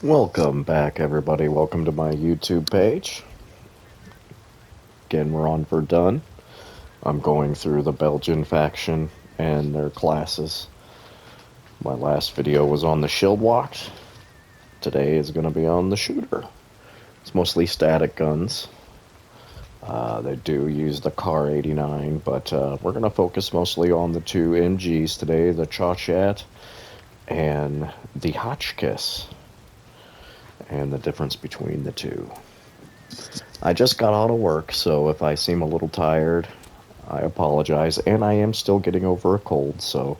Welcome back, everybody. Welcome to my YouTube page. Again, we're on Verdun. I'm going through the Belgian faction and their classes. My last video was on the Schildwacht. Today is going to be on the shooter. It's mostly static guns. They do use the Car 89, but we're going to focus mostly on the two MGs today, the Chauchat and the Hotchkiss, and the difference between the two. I just got out of work, so if I seem a little tired, I apologize, and I am still getting over a cold, so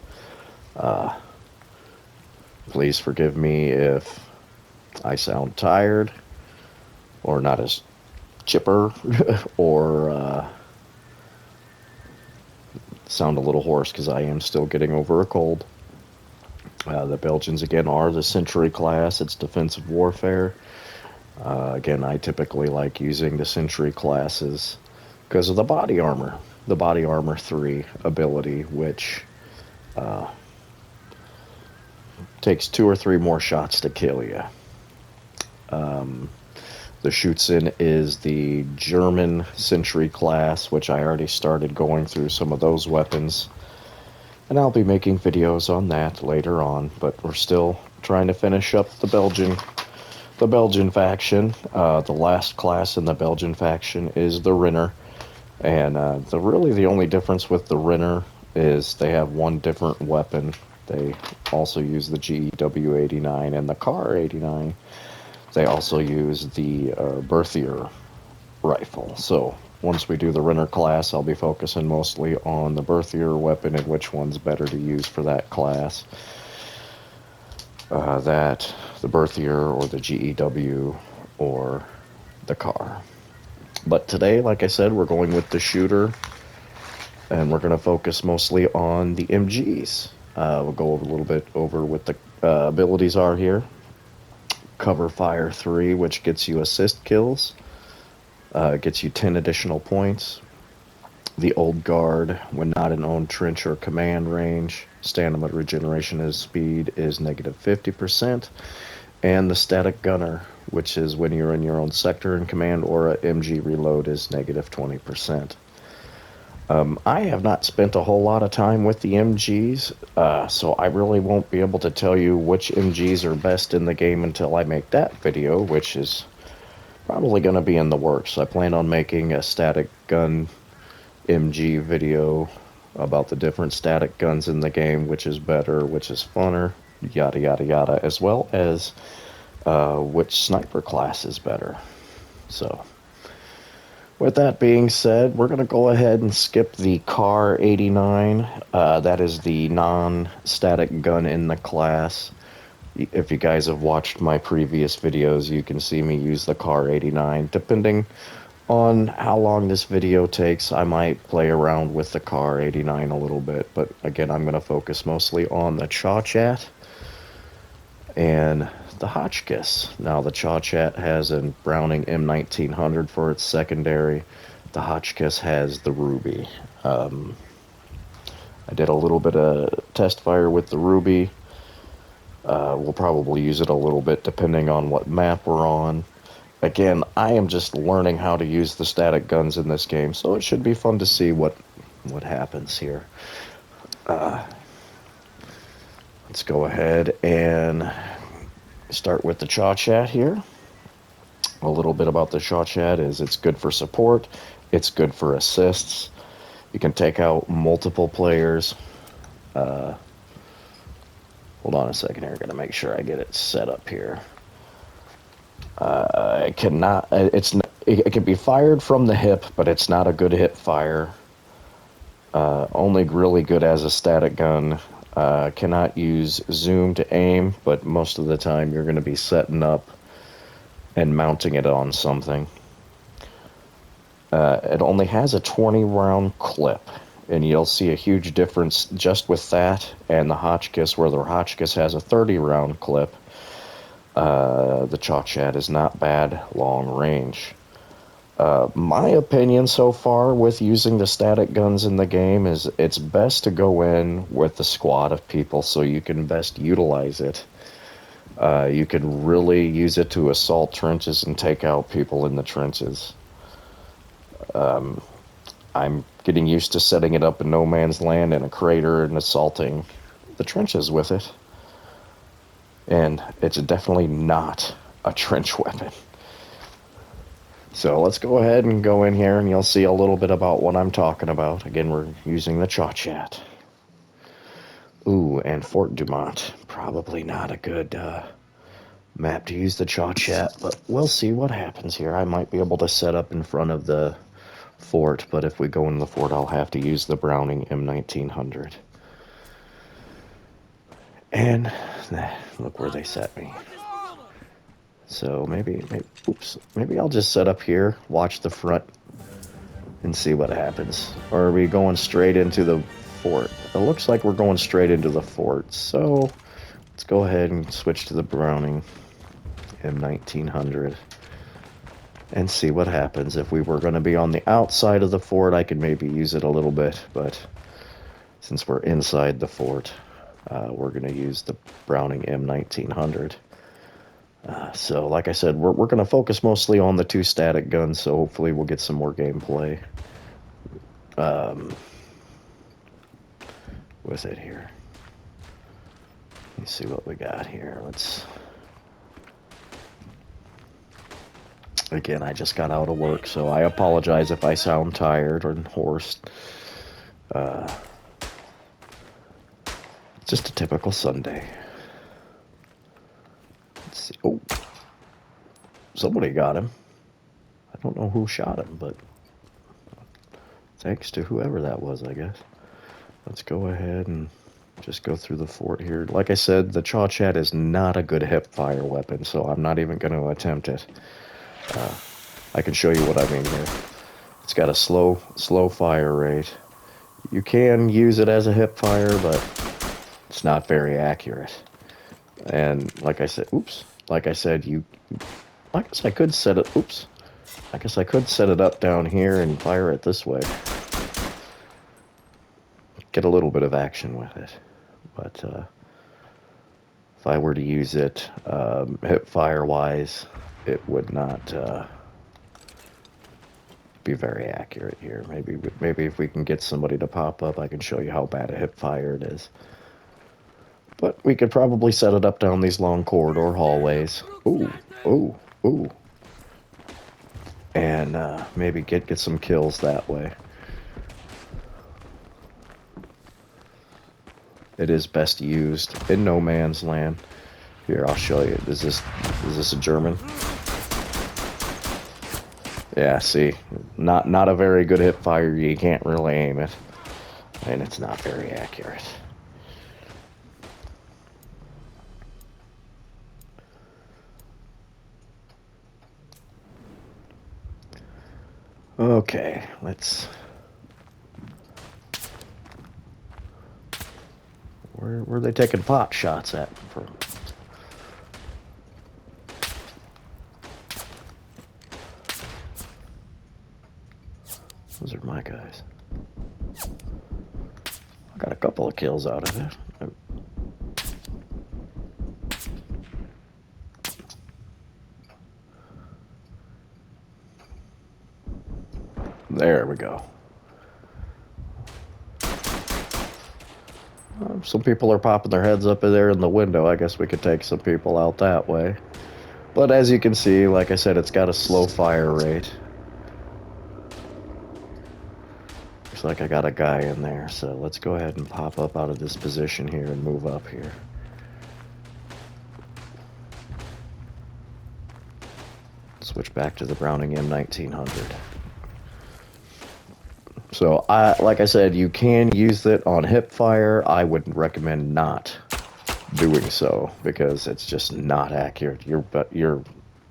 please forgive me if I sound tired or not as chipper or sound a little hoarse because I am still getting over a cold. The Belgians, again, are the Century class. It's defensive warfare. Again, I typically like using the Century classes because of the body armor. The body armor 3 ability, which takes 2 or 3 more shots to kill you. The Schutzen is the German Century class, which I already started going through some of those weapons. And I'll be making videos on that later on, but we're still trying to finish up the Belgian faction. The last class in the Belgian faction is the Renner. And really the only difference with the Renner is they have one different weapon. They also use the WW1 and the Car 89. They also use the Berthier rifle. So once we do the Renner class, I'll be focusing mostly on the Berthier weapon and which one's better to use for that class. The Berthier or the GEW or the Car. But today, like I said, we're going with the shooter, and we're going to focus mostly on the MGs. We'll go over a little bit over what the abilities are here. Cover Fire 3, which gets you assist kills, gets you 10 additional points. The Old Guard, when not in own trench or command range, stamina regeneration as speed is negative 50%. And the Static Gunner, which is when you're in your own sector in command or a MG reload, is negative 20%. I have not spent a whole lot of time with the MGs, so I really won't be able to tell you which MGs are best in the game until I make that video, which is probably going to be in the works. I plan on making a static gun MG video about the different static guns in the game, which is better, which is funner, yada yada yada, as well as which sniper class is better. So with that being said, we're going to go ahead and skip the Car 89. That is the non-static gun in the class. If you guys have watched my previous videos, you can see me use the Car 89. Depending on how long this video takes, I might play around with the Car 89 a little bit. But again, I'm going to focus mostly on the Chauchat and the Hotchkiss. Now, the Chauchat has a Browning M1900 for its secondary. The Hotchkiss has the Ruby. I did a little bit of test fire with the Ruby. We'll probably use it a little bit depending on what map we're on. Again, I am just learning how to use the static guns in this game, so it should be fun to see what happens here. Let's go ahead and start with the Chauchat here. A little bit about the Chauchat is it's good for support, it's good for assists. You can take out multiple players. Hold on a second here, gonna make sure I get it set up here. It can be fired from the hip, but it's not a good hip fire. Only really good as a static gun. Cannot use zoom to aim, but most of the time you're going to be setting up and mounting it on something. It only has a 20 round clip, and you'll see a huge difference just with that and the Hotchkiss, where the Hotchkiss has a 30 round clip. The Chauchat is not bad long range. My opinion so far with using the static guns in the game is it's best to go in with a squad of people so you can best utilize it. You could really use it to assault trenches and take out people in the trenches. I'm getting used to setting it up in no man's land in a crater and assaulting the trenches with it. And it's definitely not a trench weapon. So let's go ahead and go in here and you'll see a little bit about what I'm talking about. Again, we're using the Chauchat. Ooh, and Fort Dumont. Probably not a good map to use the Chauchat, but we'll see what happens here. I might be able to set up in front of the fort, but if we go in the fort, I'll have to use the Browning M1900. And look where they set me. So maybe, maybe I'll just set up here, watch the front, and see what happens. Or are we going straight into the fort? It looks like we're going straight into the fort. So let's go ahead and switch to the Browning M1900 and see what happens. If we were going to be on the outside of the fort, I could maybe use it a little bit, but since we're inside the fort, we're going to use the Browning M1900. So like I said, we're going to focus mostly on the two static guns, so hopefully we'll get some more gameplay with it here. Let's see what we got here. Again, I just got out of work, so I apologize if I sound tired or hoarse. It's just a typical Sunday. Let's see. Oh, somebody got him. I don't know who shot him, but thanks to whoever that was, I guess. Let's go ahead and just go through the fort here. Like I said, the Chauchat is not a good hip fire weapon, so I'm not even going to attempt it. I can show you what I mean here. It's got a slow fire rate. You can use it as a hip fire, but it's not very accurate. And like I said, I guess I could set it, I guess I could set it up down here and fire it this way. Get a little bit of action with it. But if I were to use it hip fire wise, it would not be very accurate here. Maybe if we can get somebody to pop up, I can show you how bad a hip fire it is. But we could probably set it up down these long corridor hallways. Ooh. And maybe get some kills that way. It is best used in no man's land. Here, I'll show you. Is this a German? Yeah, see, not a very good hip fire. You can't really aim it, and it's not very accurate. Okay, let's. Where are they taking pot shots at from? Those are my guys. I got a couple of kills out of it. There we go. Some people are popping their heads up in there in the window. I guess we could take some people out that way. But as you can see, like I said, it's got a slow fire rate. Looks like I got a guy in there, so let's go ahead and pop up out of this position here and move up here. Switch back to the Browning M1900. So, like I said, you can use it on hip fire. I would recommend not doing so because it's just not accurate. You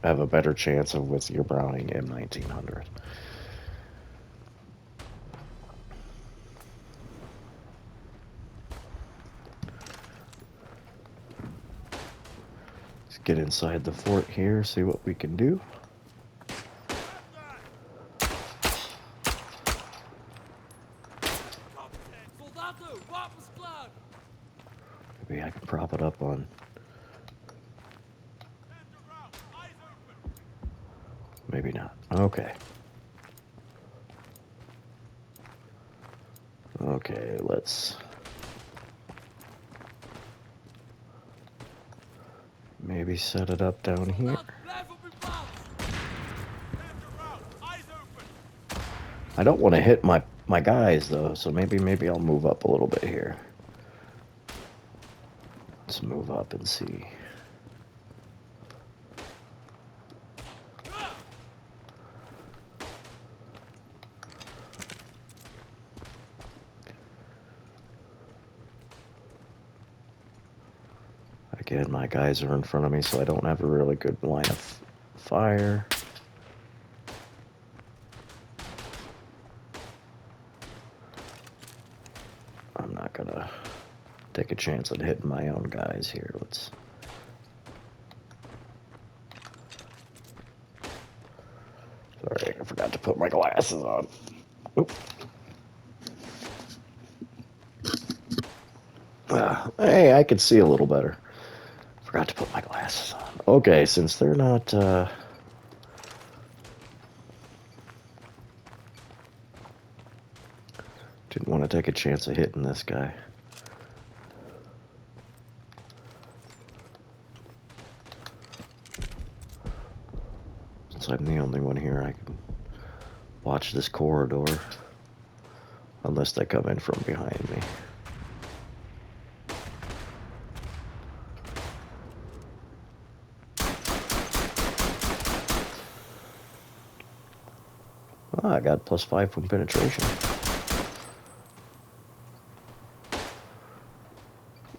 have a better chance of with your Browning M1900. Let's get inside the fort here, see what we can do. Maybe I can prop it up on Maybe not. Okay. Okay, let's maybe set it up down here. I don't want to hit my guys though, so maybe I'll move up a little bit here. Let's move up and see. Again, my guys are in front of me, so I don't have a really good line of fire. I'm not gonna take a chance at hitting my own guys here. Let's... Sorry, I forgot to put my glasses on. Oop. Hey, I can see a little better. Forgot to put my glasses on. Okay, since they're not... Didn't want to take a chance of hitting this guy. Since I'm the only one here, I can watch this corridor. Unless they come in from behind me. Oh, I got +5 from penetration.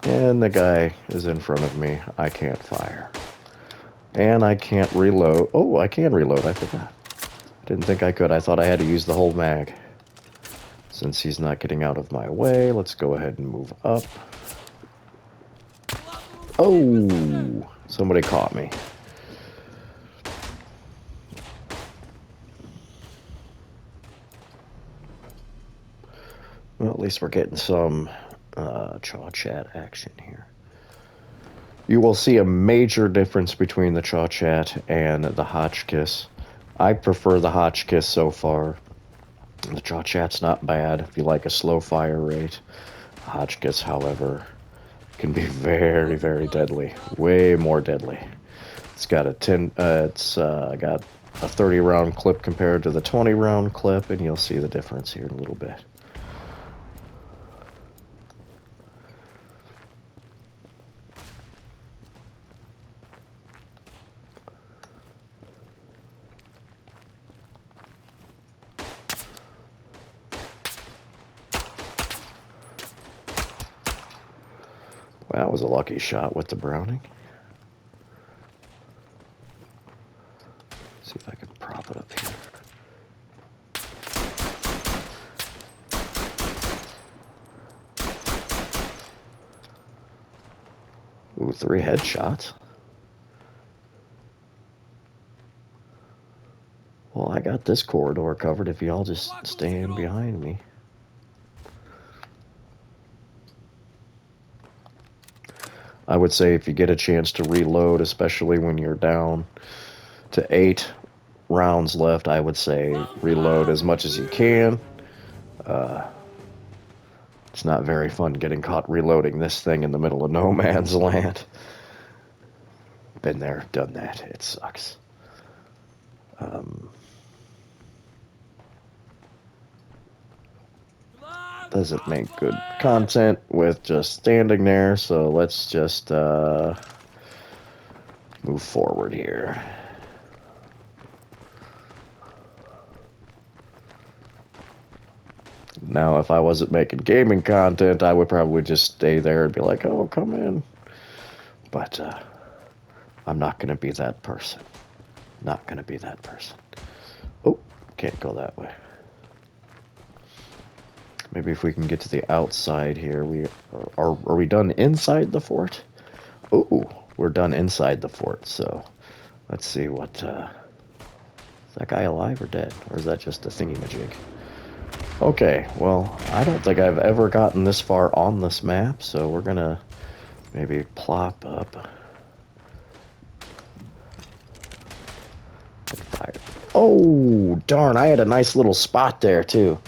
And the guy is in front of me. I can't fire. And I can't reload. Oh, I can reload. I forgot. Didn't think I could. I thought I had to use the whole mag. Since he's not getting out of my way, let's go ahead and move up. Oh, somebody caught me. Well, at least we're getting some Chauchat action here. You will see a major difference between the Chauchat and the Hotchkiss. I prefer the Hotchkiss so far. The Chauchat's not bad if you like a slow fire rate. Hotchkiss, however, can be very, very deadly. Way more deadly. It's got a got a 30 round clip compared to the 20 round clip, and you'll see the difference here in a little bit. That was a lucky shot with the Browning. See if I can prop it up here. Ooh, 3 headshots. Well, I got this corridor covered if y'all just stand behind me. I would say if you get a chance to reload, especially when you're down to 8 rounds left, I would say reload as much as you can. It's not very fun getting caught reloading this thing in the middle of no man's land. Been there, done that. It sucks. Doesn't make good content with just standing there, so let's just move forward here. Now, if I wasn't making gaming content, I would probably just stay there and be like, oh, come in. But I'm not going to be that person. Not going to be that person. Oh, can't go that way. Maybe if we can get to the outside here. Are we done inside the fort? Ooh, we're done inside the fort, so let's see what... is that guy alive or dead? Or is that just a thingy-majig? Okay, well, I don't think I've ever gotten this far on this map, so we're gonna maybe plop up and Oh, darn, I had a nice little spot there, too.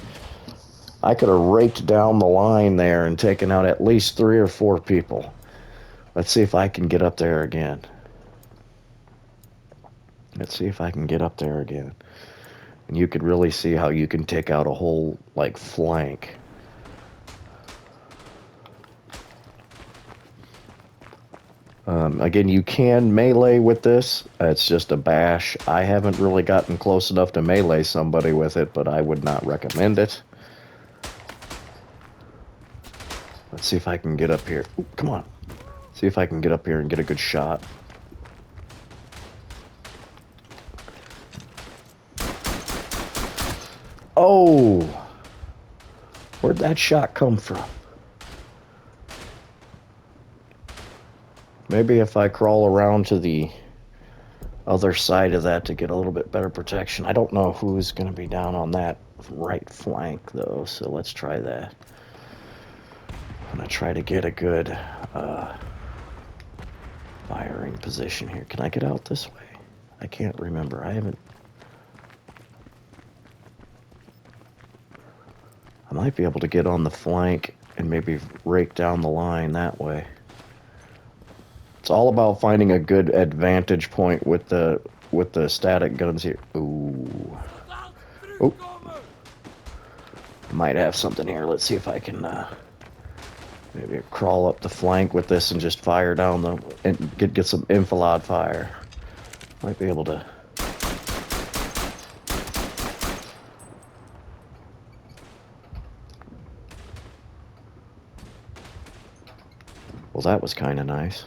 I could have raked down the line there and taken out at least 3 or 4 people. Let's see if I can get up there again. Let's see if I can get up there again. And you could really see how you can take out a whole, like, flank. Again, you can melee with this. It's just a bash. I haven't really gotten close enough to melee somebody with it, but I would not recommend it. Let's see if I can get up here. Ooh, come on. See if I can get up here and get a good shot. Oh! Where'd that shot come from? Maybe if I crawl around to the other side of that to get a little bit better protection. I don't know who's going to be down on that right flank, though, so let's try that. I'm going to try to get a good firing position here. Can I get out this way? I can't remember. I might be able to get on the flank and maybe rake down the line that way. It's all about finding a good advantage point with the static guns here. Ooh. Oh. Might have something here. Let's see if I can maybe crawl up the flank with this and just fire down and get some enfilade fire. Might be able to. Well, that was kind of nice.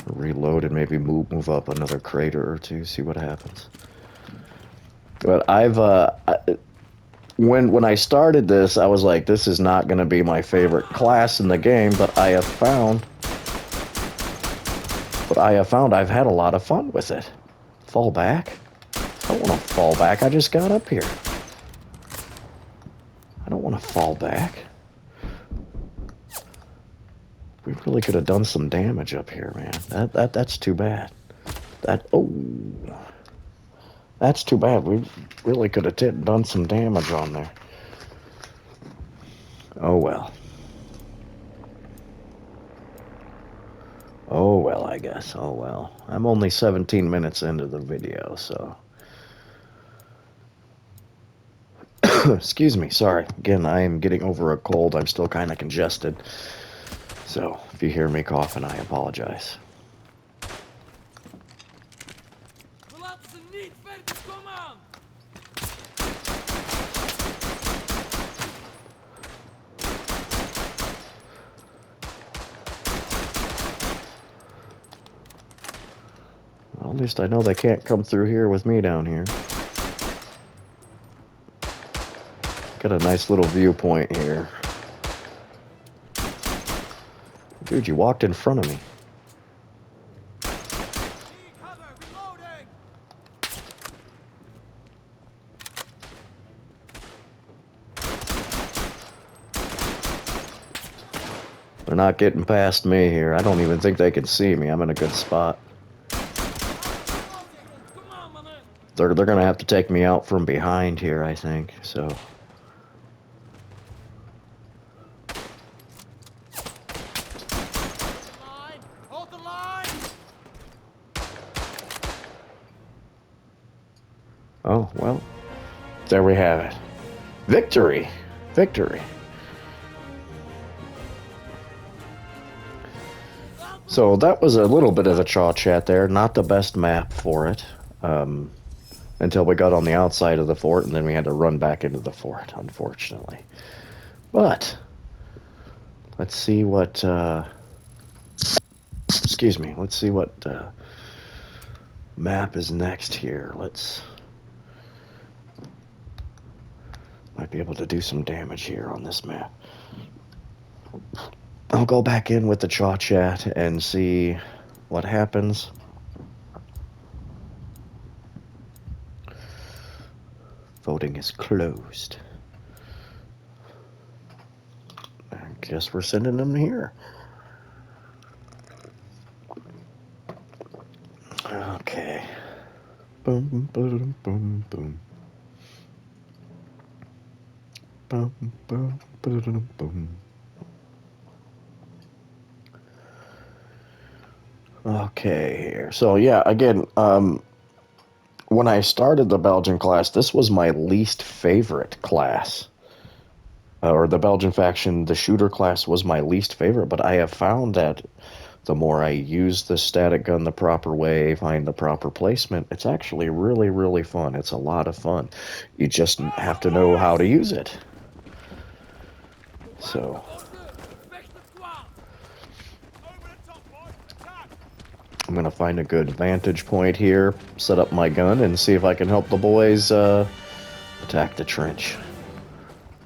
Reload and maybe move up another crater or two, see what happens. But when I started this, I was like, this is not going to be my favorite class in the game, but I have found I've had a lot of fun with it. Fall back? I don't want to fall back. I just got up here. I don't want to fall back. We really could have done some damage up here, man. That's too bad. That's too bad. We really could have done some damage on there. Oh well. Oh well, I guess. Oh well. I'm only 17 minutes into the video, so. Excuse me, sorry. Again, I am getting over a cold. I'm still kind of congested. So, if you hear me coughing, I apologize. Well, at least I know they can't come through here with me down here. Got a nice little viewpoint here. Dude, you walked in front of me. They're not getting past me here. I don't even think they can see me. I'm in a good spot. They're gonna have to take me out from behind here, I think. So. Oh, well, there we have it. Victory! Victory. So that was a little bit of a Chauchat there. Not the best map for it. Until we got on the outside of the fort, and then we had to run back into the fort, unfortunately. But, let's see what, excuse me, let's see what map is next here. Might be able to do some damage here on this map. I'll go back in with the Chauchat and see what happens. Voting is closed. I guess we're sending them here. Okay. Boom, boom, boom, boom. Boom, boom, boom, boom. Okay, here. So yeah, again, when I started the Belgian class, this was my least favorite class. Or the Belgian faction, the shooter class was my least favorite, but I have found that the more I use the static gun the proper way, find the proper placement, it's actually really, really fun. It's a lot of fun. You just have to know how to use it. So, I'm going to find a good vantage point here, set up my gun, and see if I can help the boys attack the trench.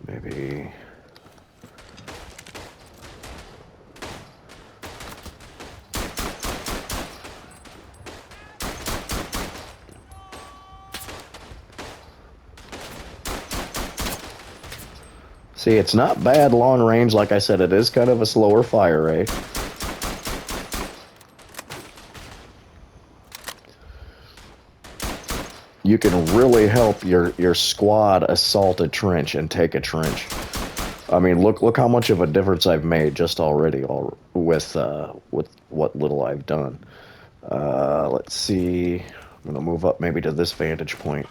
Maybe... See, it's not bad long range. Like I said, it is kind of a slower fire rate. You can really help your squad assault a trench and take a trench. I mean, look how much of a difference I've made just already with what little I've done. Let's see. I'm gonna move up maybe to this vantage point.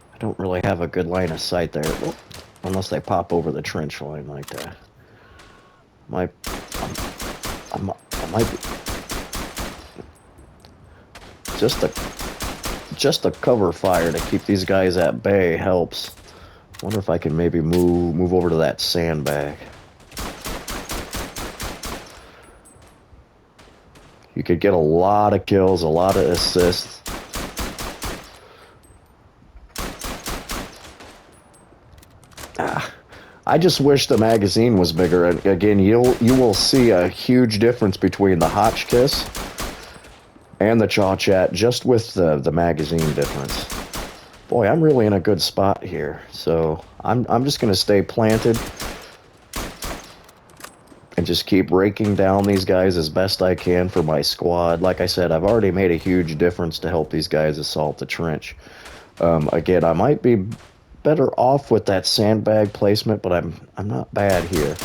I don't really have a good line of sight there, unless they pop over the trench line like that. I might be, just the cover fire to keep these guys at bay helps. Wonder if I can maybe move over to that sandbag. You could get a lot of kills, a lot of assists. I just wish the magazine was bigger. And again, you will see a huge difference between the Hotchkiss and the Chauchat just with the magazine difference. Boy, I'm really in a good spot here. So I'm just gonna stay planted and just keep raking down these guys as best I can for my squad. Like I said, I've already made a huge difference to help these guys assault the trench. Again, I might be better off with that sandbag placement, but I'm not bad here.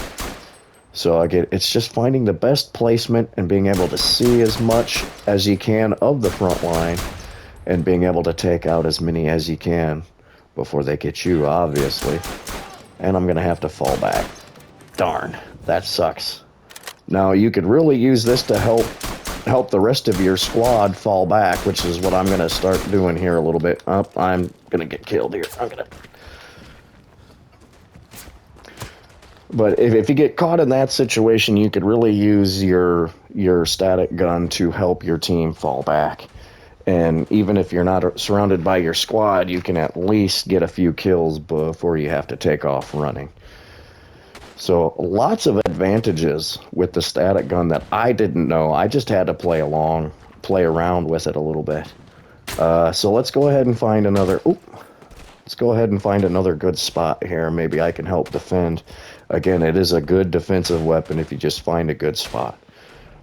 So again, it's just finding the best placement and being able to see as much as you can of the front line and being able to take out as many as you can before they get you, obviously. And I'm gonna have to fall back. Darn, that sucks. Now you could really use this to help the rest of your squad fall back, which is what I'm gonna start doing here a little bit. I'm gonna get killed here. But if you get caught in that situation, you could really use your static gun to help your team fall back. And even if you're not surrounded by your squad, you can at least get a few kills before you have to take off running. So lots of advantages with the static gun that I didn't know. I just had to play around with it a little bit. So let's go ahead and find another. Let's go ahead and find another good spot here. Maybe I can help defend. Again, it is a good defensive weapon if you just find a good spot.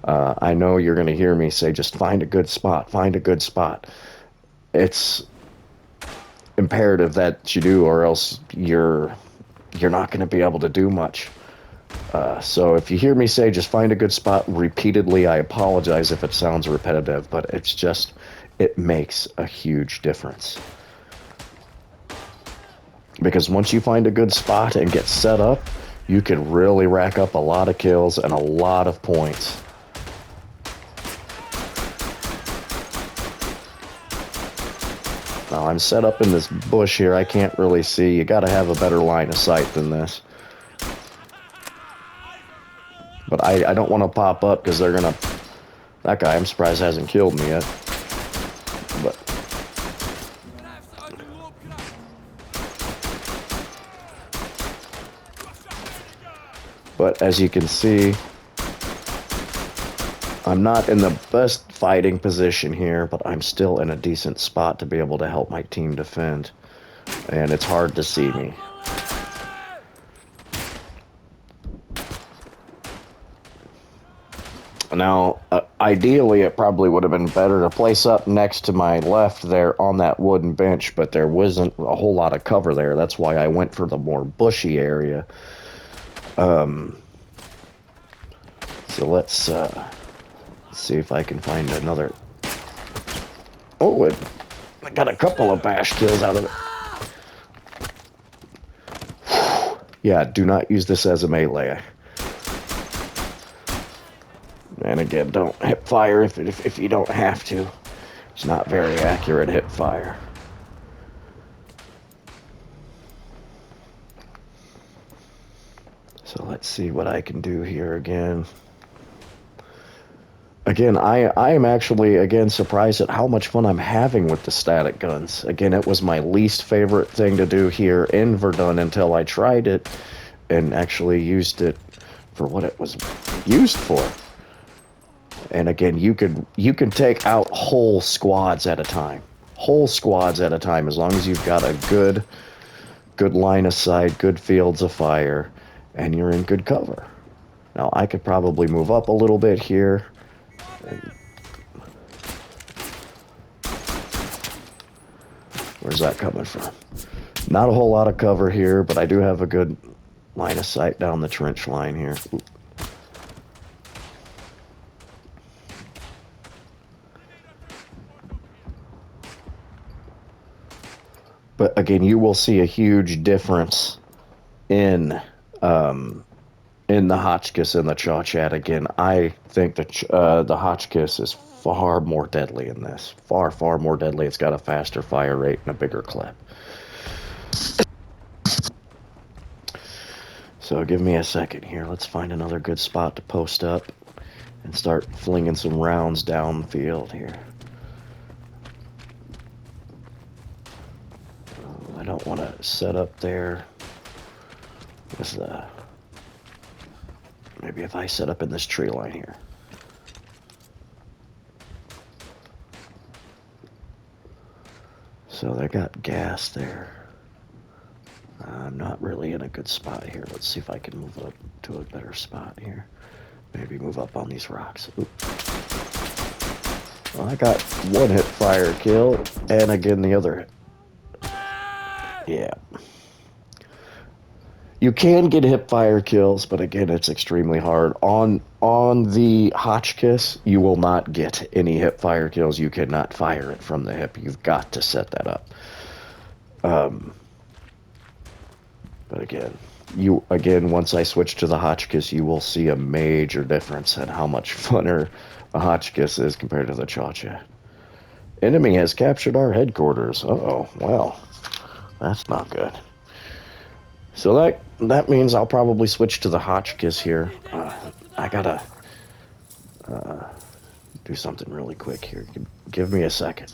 I know you're going to hear me say, just find a good spot, find a good spot. It's imperative that you do, or else you're not going to be able to do much. So if you hear me say, just find a good spot repeatedly, I apologize if it sounds repetitive, but it makes a huge difference. Because once you find a good spot and get set up, you can really rack up a lot of kills and a lot of points. Now I'm set up in this bush here. I can't really see. You got to have a better line of sight than this. But I don't want to pop up because they're going to... That guy, I'm surprised, hasn't killed me yet. But as you can see, I'm not in the best fighting position here, but I'm still in a decent spot to be able to help my team defend. And it's hard to see me. Now, ideally, it probably would have been better to place up next to my left there on that wooden bench, but there wasn't a whole lot of cover there. That's why I went for the more bushy area. So let's see if I can find another. Oh, I got a couple of bash kills out of it. Yeah, do not use this as a melee. And again, don't hip fire if you don't have to. It's not very accurate hip fire. So let's see what I can do here again. Again, I am actually, again, surprised at how much fun I'm having with the static guns. Again, it was my least favorite thing to do here in Verdun until I tried it and actually used it for what it was used for. And again, you can take out whole squads at a time. Whole squads at a time, as long as you've got a good line of sight, good fields of fire, and you're in good cover. Now, I could probably move up a little bit here. Where's that coming from? Not a whole lot of cover here, but I do have a good line of sight down the trench line here. Ooh. But again, you will see a huge difference in the Hotchkiss and the Chauchat. Again, I think the Hotchkiss is far more deadly in this. Far, far more deadly. It's got a faster fire rate and a bigger clip. So give me a second here. Let's find another good spot to post up and start flinging some rounds down the field here. I don't want to set up there with the... Maybe if I set up in this tree line here. So they got gas there. I'm not really in a good spot here. Let's see if I can move up to a better spot here. Maybe move up on these rocks. Oop. Well, I got one hip fire kill, and again the other hit. Yeah. You can get hip fire kills, but again, it's extremely hard. On the Hotchkiss, you will not get any hip fire kills. You cannot fire it from the hip. You've got to set that up. But again, once I switch to the Hotchkiss, you will see a major difference in how much funner a Hotchkiss is compared to the Chauchat. Enemy has captured our headquarters. Uh-oh, well, that's not good. So that means I'll probably switch to the Hotchkiss here. I gotta do something really quick here. Give me a second.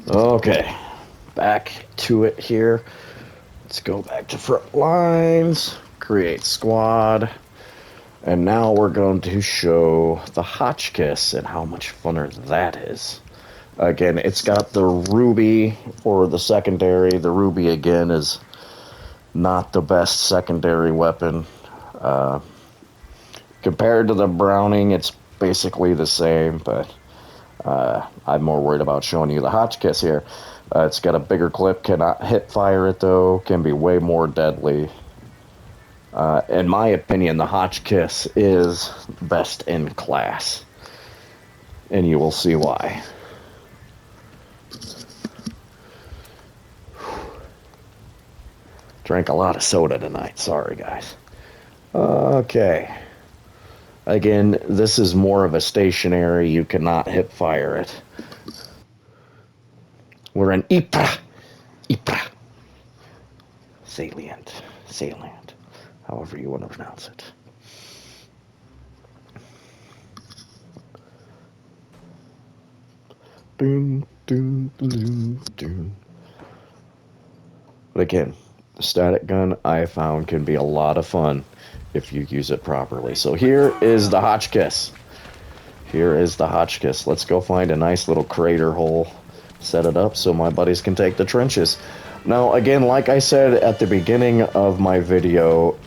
Okay, back to it here. Let's go back to front lines, create squad, and now we're going to show the Hotchkiss and how much funner that is. Again, it's got the ruby for the secondary. The ruby, again, is not the best secondary weapon. Compared to the Browning, it's basically the same, but I'm more worried about showing you the Hotchkiss here. It's got a bigger clip, cannot hip fire it though, can be way more deadly. In my opinion, the Hotchkiss is best in class, and you will see why. Drank a lot of soda tonight, sorry guys. Okay. Again, this is more of a stationary, you cannot hip fire it. We're in Ypres. Ypres. Salient. However you want to pronounce it. Doom, doom, doom, doom. But again, the static gun I found can be a lot of fun if you use it properly. So here is the Hotchkiss. Let's go find a nice little crater hole, set it up so my buddies can take the trenches. Now, again, like I said at the beginning of my video,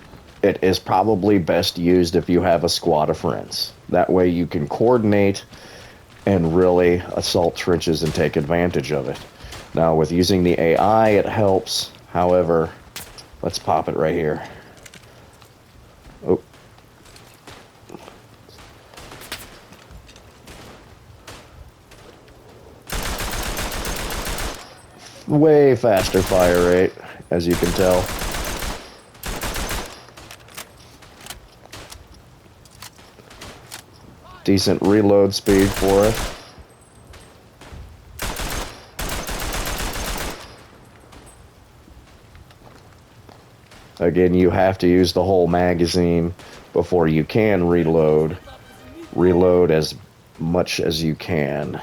it is probably best used if you have a squad of friends. That way you can coordinate and really assault trenches and take advantage of it. Now, with using the AI, it helps. However, let's pop it right here. Oh. Way faster fire rate, as you can tell. Decent reload speed for it. Again, you have to use the whole magazine before you can reload. Reload as much as you can.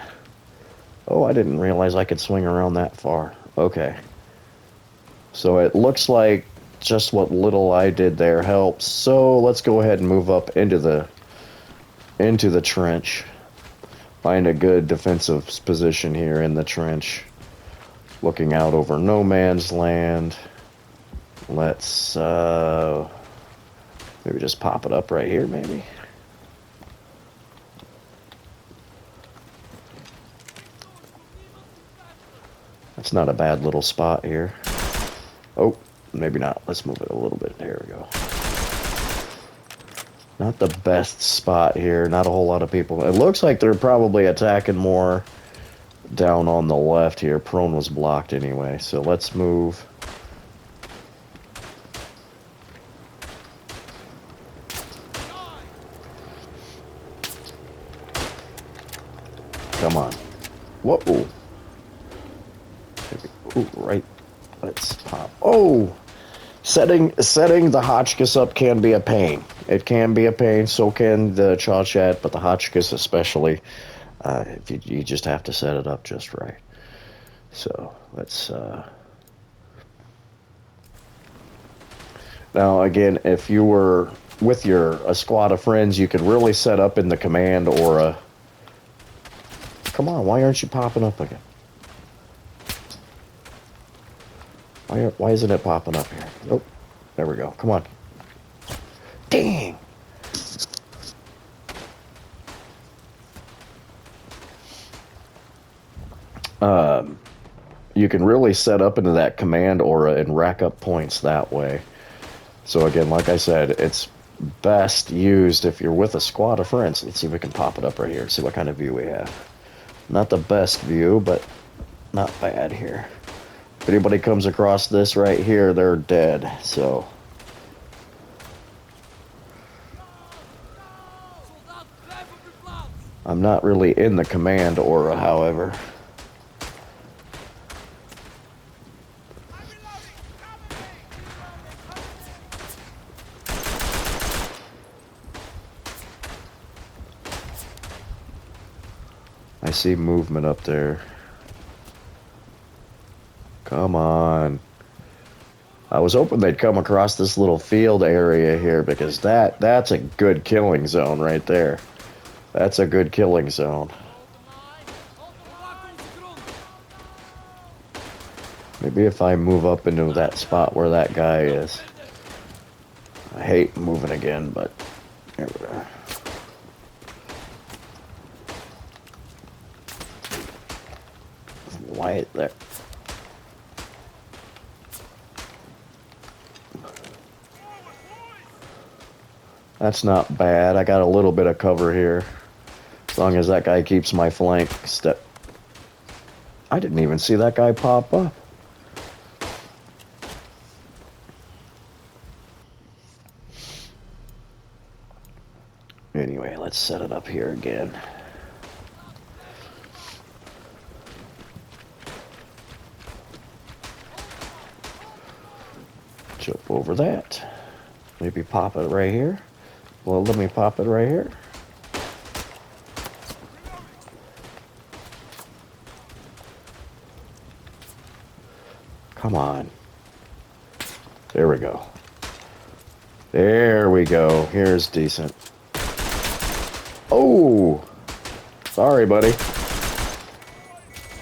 Oh, I didn't realize I could swing around that far. Okay. So it looks like just what little I did there helps. So let's go ahead and move up into the trench. Find a good defensive position here in the trench. Looking out over no man's land. Let's maybe just pop it up right here, maybe. That's not a bad little spot here. Oh, maybe not. Let's move it a little bit. There we go. Not the best spot here. Not a whole lot of people. It looks like they're probably attacking more down on the left here. Prone was blocked anyway, so let's move. Come on. Whoa. Ooh, right. Let's pop. Oh! Setting the Hotchkiss up can be a pain. It can be a pain, so can the Chauchat, but the Hotchkiss especially. You just have to set it up just right. So, let's... Now, again, if you were with a squad of friends, you could really set up in the command or a... Come on, why aren't you popping up again? Why isn't it popping up here? Nope. There we go. Come on. Dang! You can really set up into that command aura and rack up points that way. So again, like I said, it's best used if you're with a squad of friends. Let's see if we can pop it up right here. See what kind of view we have. Not the best view, but not bad here. If anybody comes across this right here, they're dead, so... I'm not really in the command aura, however. I see movement up there. Come on. I was hoping they'd come across this little field area here because that's a good killing zone right there. That's a good killing zone. Maybe if I move up into that spot where that guy is. I hate moving again, but here we go. Why there? That's not bad. I got a little bit of cover here. As long as that guy keeps my flank step. I didn't even see that guy pop up. Anyway, let's set it up here again. Jump over that. Maybe pop it right here. Well, let me pop it right here. Come on. There we go. There we go. Here's decent. Oh! Sorry, buddy.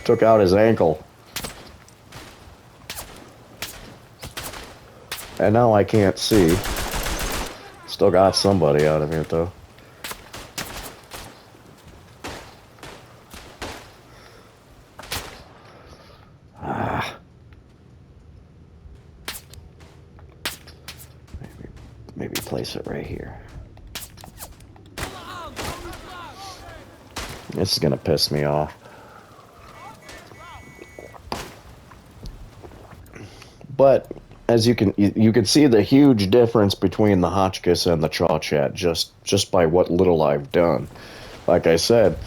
Took out his ankle. And now I can't see. Still got somebody out of here, though. Maybe place it right here. This is gonna piss me off. But as you can see the huge difference between the Hotchkiss and the Chauchat just by what little I've done. Like I said,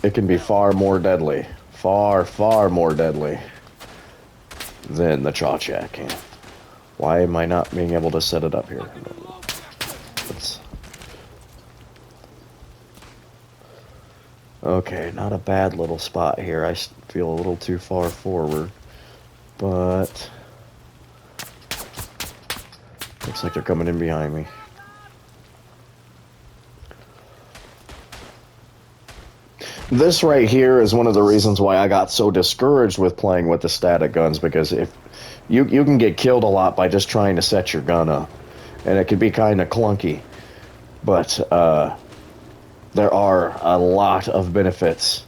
it can be far more deadly, far more deadly than the Chauchat can. Why am I not being able to set it up here? Okay, not a bad little spot here. I feel a little too far forward, but looks like they're coming in behind me. This right here is one of the reasons why I got so discouraged with playing with the static guns, because if you can get killed a lot by just trying to set your gun up, and it can be kind of clunky, but there are a lot of benefits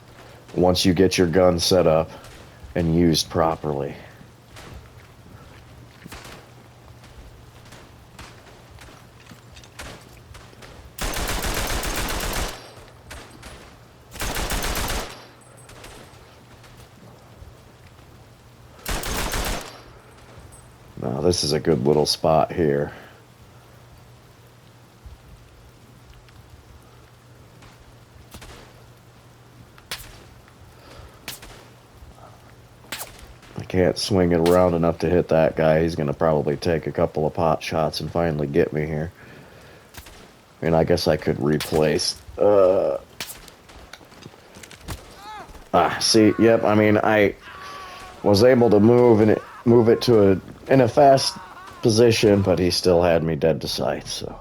once you get your gun set up and used properly. Now this is a good little spot here. Can't swing it around enough to hit that guy. He's going to probably take a couple of pot shots and finally get me here. And I guess I could replace. See, yep. I mean, I was able to move it to in a fast position, but he still had me dead to sight. So.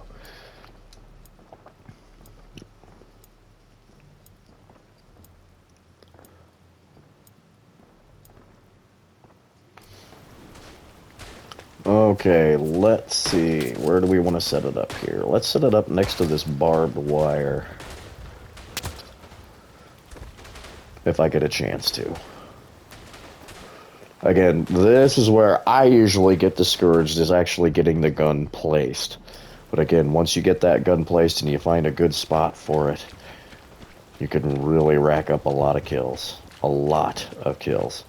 Okay, let's see. Where do we want to set it up here? Let's set it up next to this barbed wire. If I get a chance to. Again, this is where I usually get discouraged, is actually getting the gun placed. But again, once you get that gun placed and you find a good spot for it, you can really rack up a lot of kills. A lot of kills.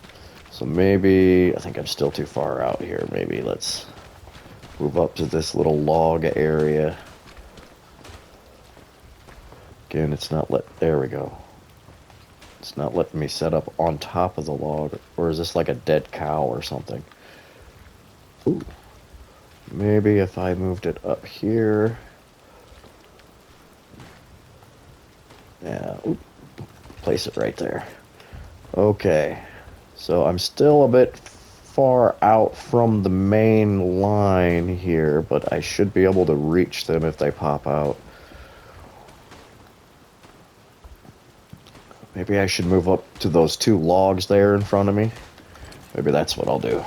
So maybe, I think I'm still too far out here. Maybe let's move up to this little log area. Again, it's not there we go. It's not letting me set up on top of the log. Or is this like a dead cow or something? Ooh. Maybe if I moved it up here. Yeah, ooh. Place it right there. Okay. So I'm still a bit far out from the main line here, but I should be able to reach them if they pop out. Maybe I should move up to those 2 logs there in front of me. Maybe that's what I'll do.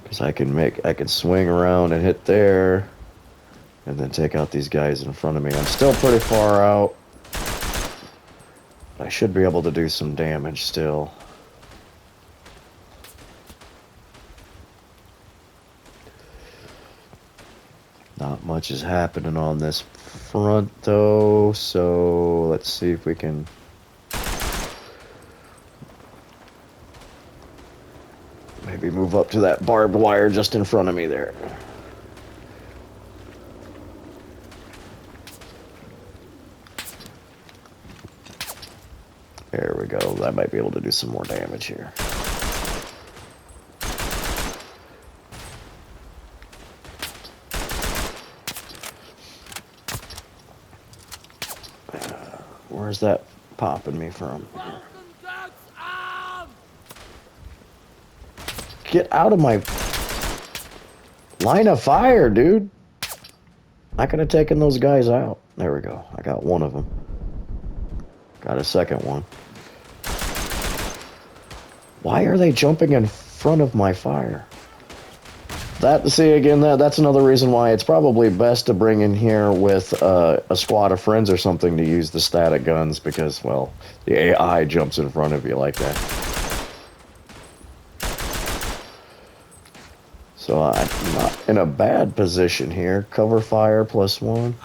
Because I can swing around and hit there. And then take out these guys in front of me. I'm still pretty far out. I should be able to do some damage still. Not much is happening on this front though, so let's see if we can maybe move up to that barbed wire just in front of me there. There we go. I might be able to do some more damage here. Where's that popping me from? Get out of my line of fire, dude. I could have taken those guys out. There we go. I got one of them. Got a second one. Why are they jumping in front of my fire? See, again, that's another reason why it's probably best to bring in here with a squad of friends or something to use the static guns because, well, the AI jumps in front of you like that. So I'm not in a bad position here. Cover fire +1.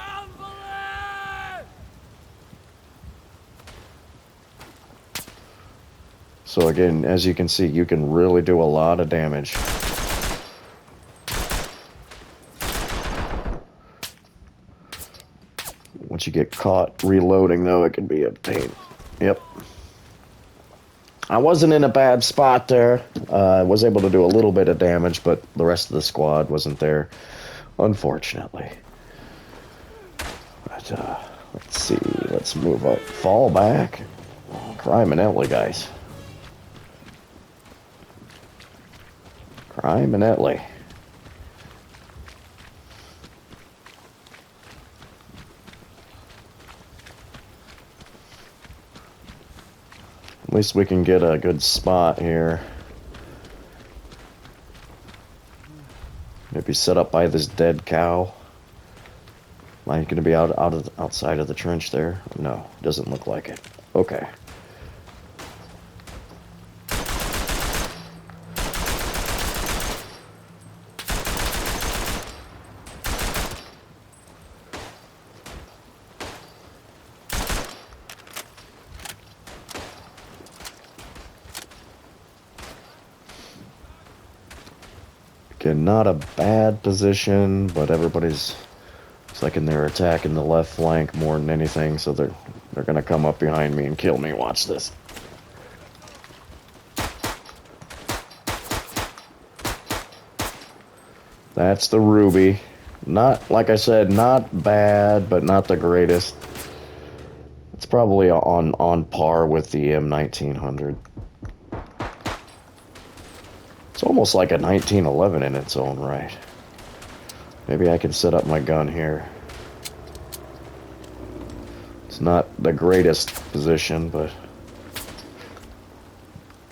So again, as you can see, you can really do a lot of damage. Once you get caught reloading, though, it can be a pain. Yep. I wasn't in a bad spot there. I was able to do a little bit of damage, but the rest of the squad wasn't there, unfortunately. But, let's see. Let's move up. Fall back. Criminelli, guys. Criminelli. At least we can get a good spot here. Maybe set up by this dead cow. Am I going to be outside of the trench there? No, doesn't look like it. Okay. Again, not a bad position, but everybody's, it's like they're attacking the left flank more than anything, so they're gonna come up behind me and kill me. Watch this. That's the Ruby. Not, like I said, not bad, but not the greatest. It's probably on par with the M1900. It's almost like a 1911 in its own right. Maybe I can set up my gun here. It's not the greatest position, but...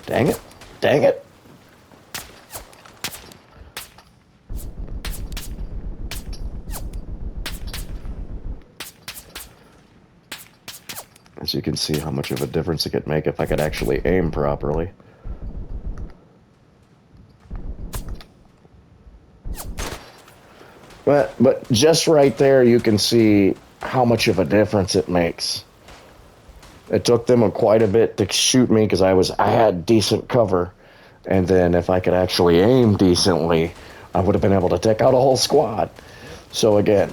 Dang it! Dang it! As you can see how much of a difference it could make if I could actually aim properly. But just right there, you can see how much of a difference it makes. It took them quite a bit to shoot me because I had decent cover, and then if I could actually aim decently, I would have been able to take out a whole squad. So again,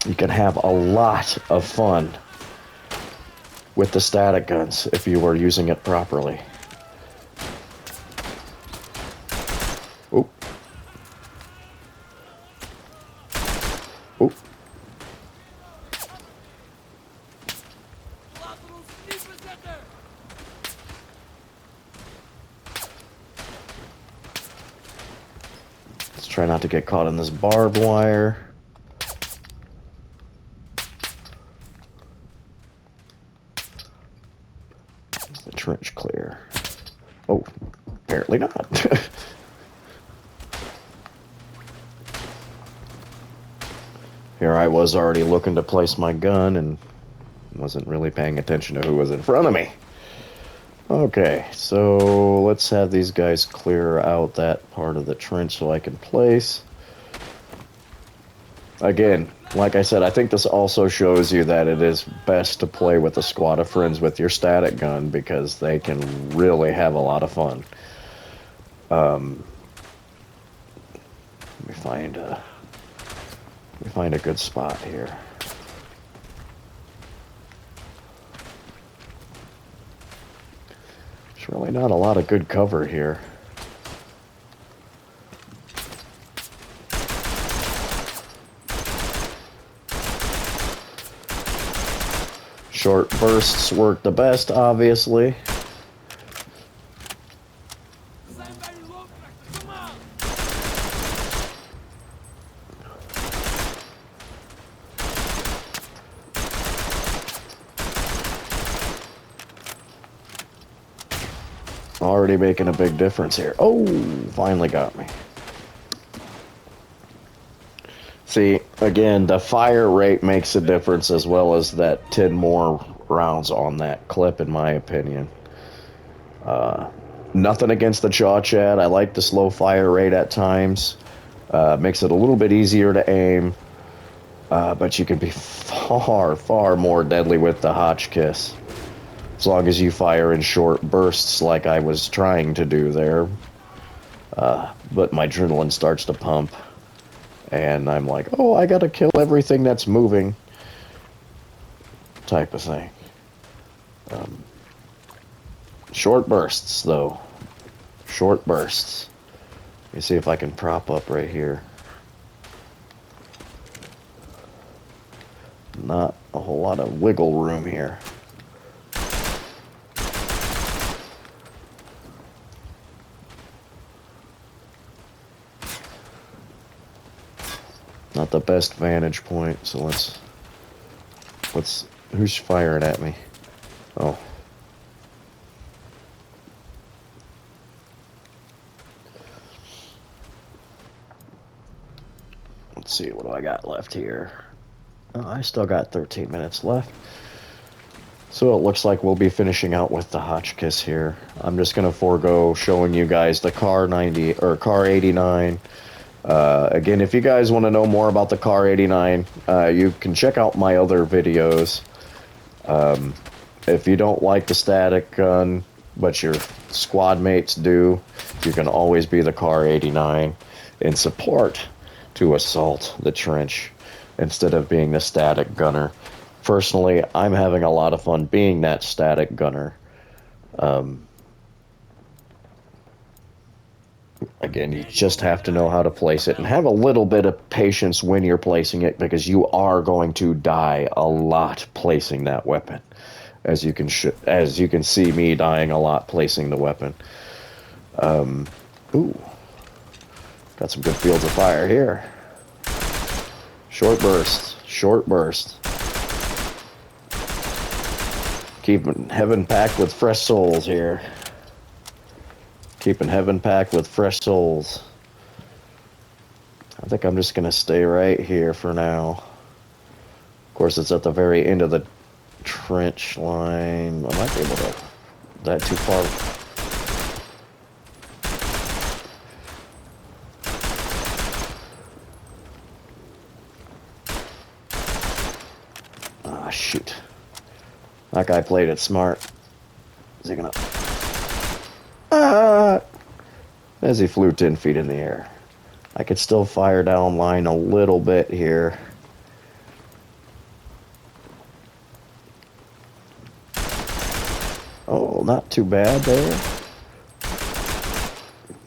you can have a lot of fun with the static guns if you were using it properly. Oop. Oop. get caught in this barbed wire. Is the trench clear? Oh, apparently not. Here I was already looking to place my gun and wasn't really paying attention to who was in front of me. Okay, so let's have these guys clear out that part of the trench so I can place. Again, like I said, I think this also shows you that it is best to play with a squad of friends with your static gun because they can really have a lot of fun. Let me find a good spot here. There's really not a lot of good cover here. Short bursts work the best, obviously. Already making a big difference here. Oh, finally got me. See, again, the fire rate makes a difference as well as that 10 more rounds on that clip, in my opinion. Nothing against the Chauchat. I like the slow fire rate at times. Makes it a little bit easier to aim. But you can be far, far more deadly with the Hotchkiss. As long as you fire in short bursts like I was trying to do there. But my adrenaline starts to pump. And I'm like, oh, I gotta kill everything that's moving. Type of thing. Short bursts, though. Short bursts. Let me see if I can prop up right here. Not a whole lot of wiggle room here. Not the best vantage point, so let's who's firing at me? Oh. Let's see, what do I got left here? Oh, I still got 13 minutes left. So it looks like we'll be finishing out with the Hotchkiss here. I'm just gonna forego showing you guys the Car 90 or Car 89. Again, if you guys want to know more about the Car 89, you can check out my other videos. If you don't like the static gun, but your squad mates do, you can always be the Car 89 in support to assault the trench instead of being the static gunner. Personally, I'm having a lot of fun being that static gunner. Again, you just have to know how to place it and have a little bit of patience when you're placing it because you are going to die a lot placing that weapon. As you can see me dying a lot placing the weapon. Ooh. Got some good fields of fire here. Short bursts. Short bursts. Keeping heaven packed with fresh souls here. Keeping heaven packed with fresh souls. I think I'm just going to stay right here for now. Of course, it's at the very end of the trench line. I might be able to... that too far. Ah, shoot. That guy played it smart. Is he gonna... ah! As he flew 10 feet in the air. I could still fire down line a little bit here. Oh, not too bad there.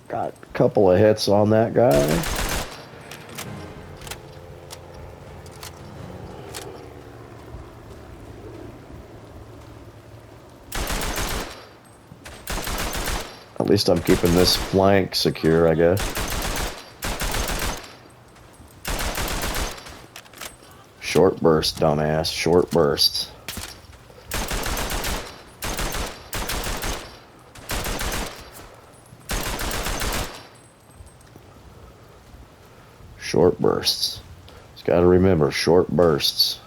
Got a couple of hits on that guy. At least I'm keeping this flank secure, I guess. Short bursts, dumbass. Short bursts. Short bursts. Just gotta remember, short bursts.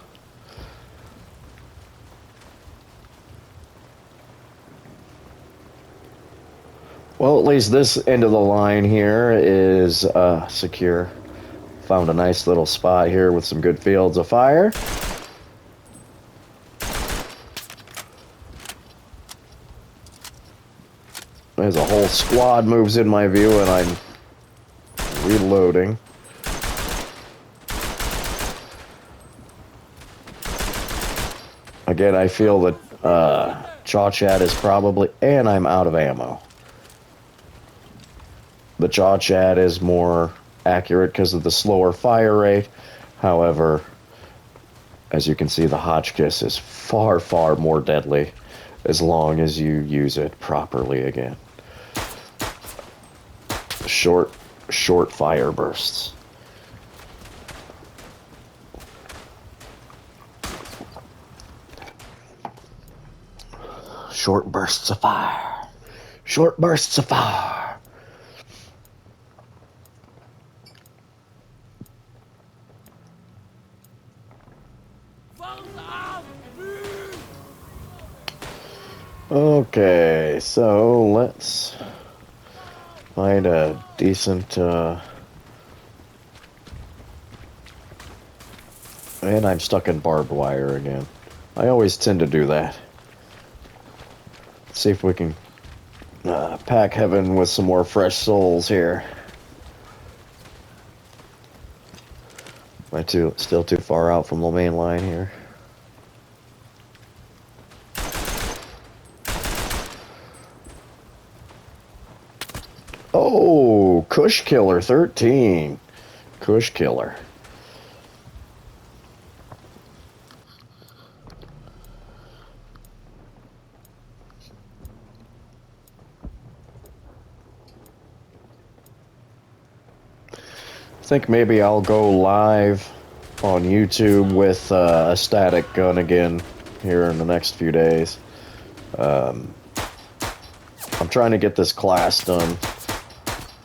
Well, at least this end of the line here is secure. Found a nice little spot here with some good fields of fire. There's a whole squad moves in my view, and I'm reloading. Again, I feel that Chauchat is probably... And I'm out of ammo. The Chauchat is more accurate because of the slower fire rate. However, as you can see, the Hotchkiss is far, far more deadly as long as you use it properly again. Short fire bursts. Short bursts of fire. Short bursts of fire. Okay, so let's find a decent, and I'm stuck in barbed wire again. I always tend to do that. Let's see if we can pack heaven with some more fresh souls here. Am I still too far out from the main line here? Oh, Kush Killer 13. Kush Killer. I think maybe I'll go live on YouTube with a static gun again here in the next few days. I'm trying to get this class done.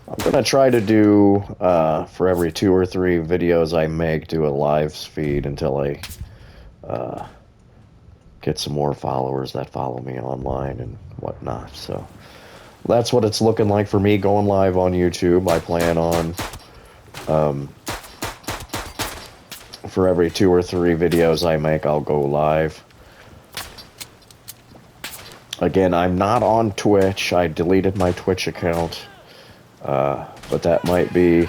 I'm going to try to do, for every 2 or 3 videos I make, do a live feed until I get some more followers that follow me online and whatnot. So that's what it's looking like for me going live on YouTube. I plan on, for every 2 or 3 videos I make, I'll go live. Again, I'm not on Twitch. I deleted my Twitch account. But that might be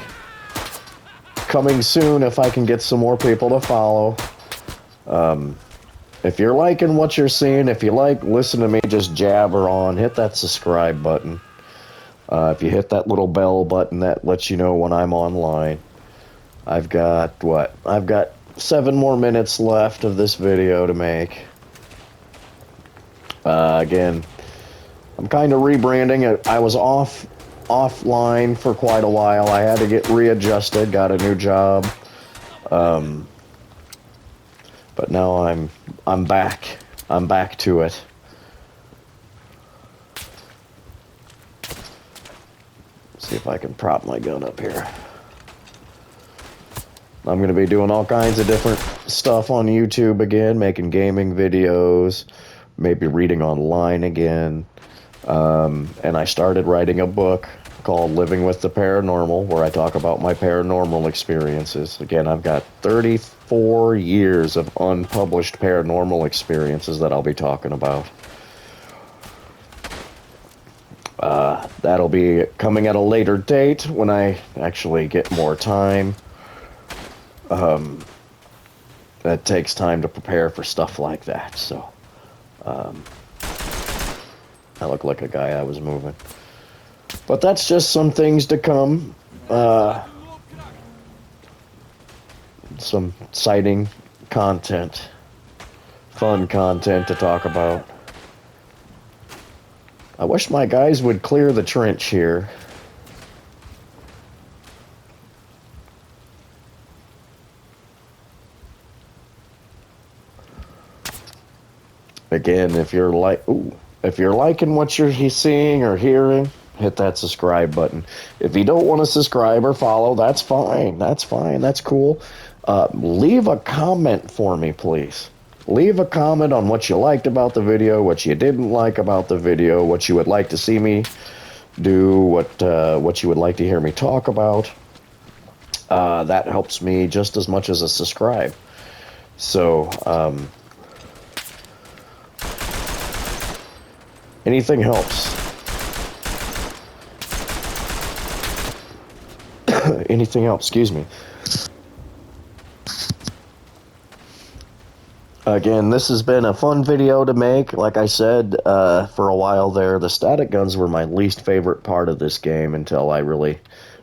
coming soon if I can get some more people to follow. If you're liking what you're seeing, if you like listening to me just jabber on, hit that subscribe button. If you hit that little bell button, that lets you know when I'm online. I've got 7 more minutes left of this video to make. Again, I'm kind of rebranding it. I was offline for quite a while. I had to get readjusted, got a new job. But now I'm back. I'm back to it. See if I can prop my gun up here. I'm going to be doing all kinds of different stuff on YouTube again, making gaming videos, maybe reading online again. And I started writing a book called Living with the Paranormal, where I talk about my paranormal experiences. Again, I've got 34 years of unpublished paranormal experiences that I'll be talking about. That'll be coming at a later date when I actually get more time. That takes time to prepare for stuff like that, so I look like a guy I was moving. But that's just some things to come. Some sighting content. Fun content to talk about. I wish my guys would clear the trench here. Again, if you're liking what you're seeing or hearing, hit that subscribe button. If you don't want to subscribe or follow, that's fine. That's fine. That's cool. Leave a comment for me, please. Leave a comment on what you liked about the video, what you didn't like about the video, what you would like to see me do, what you would like to hear me talk about. That helps me just as much as a subscribe. So, anything helps. Anything helps, excuse me. Again, this has been a fun video to make. Like I said, for a while there, the static guns were my least favorite part of this game until I really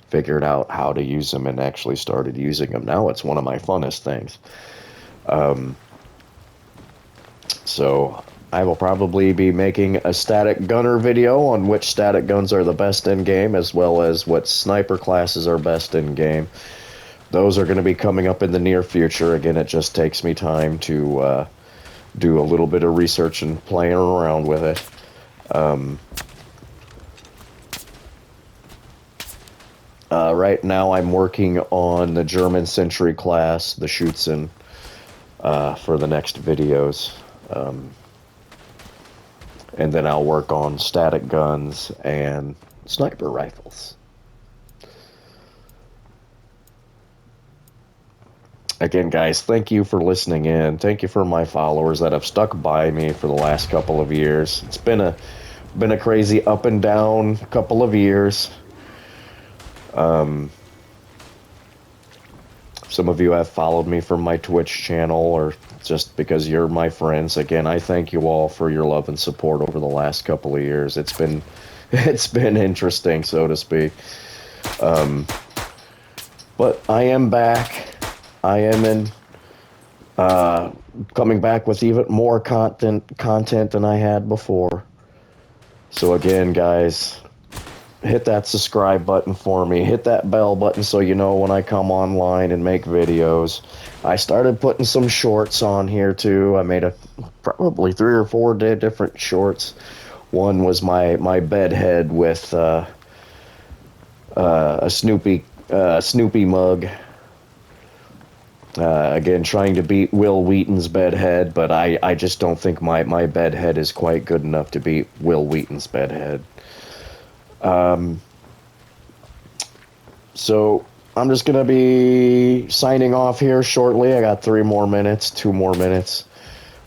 figured out how to use them and actually started using them. Now it's one of my funnest things. So I will probably be making a static gunner video on which static guns are the best in game, as well as what sniper classes are best in game. Those are going to be coming up in the near future. Again, it just takes me time to do a little bit of research and playing around with it. Right now I'm working on the German Sentry class, the Schützen, for the next videos. And then I'll work on static guns and sniper rifles. Again, guys, thank you for listening in. Thank you for my followers that have stuck by me for the last couple of years. It's been a crazy up and down couple of years. Some of you have followed me from my Twitch channel or just because you're my friends. Again, I thank you all for your love and support over the last couple of years. It's been interesting, so to speak. But I am back. I am coming back with even more content than I had before. So again, guys, hit that subscribe button for me. Hit that bell button so you know when I come online and make videos. I started putting some shorts on here too. I made probably 3 or 4 different shorts. One was my bed head with a Snoopy mug. Again, trying to beat Will Wheaton's bed head, but I just don't think my bed head is quite good enough to beat Will Wheaton's bed head. So I'm just going to be signing off here shortly. I got 2 more minutes.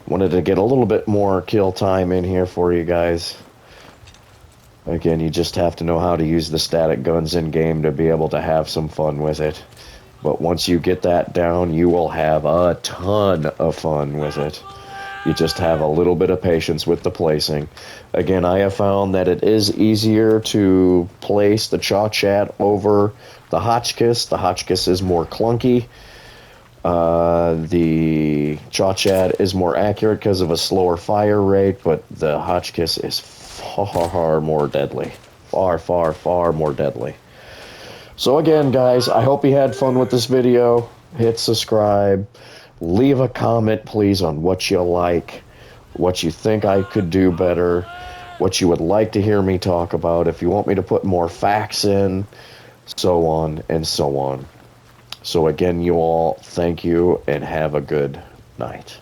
Wanted to get a little bit more kill time in here for you guys. Again, you just have to know how to use the static guns in game to be able to have some fun with it. But once you get that down, you will have a ton of fun with it. You just have a little bit of patience with the placing. Again, I have found that it is easier to place the Chauchat over the Hotchkiss. The Hotchkiss is more clunky. The Chauchat is more accurate because of a slower fire rate, but the Hotchkiss is far more deadly. Far more deadly. So again, guys, I hope you had fun with this video. Hit subscribe. Leave a comment, please, on what you like, what you think I could do better, what you would like to hear me talk about, if you want me to put more facts in, so on and so on. So again, you all, thank you and have a good night.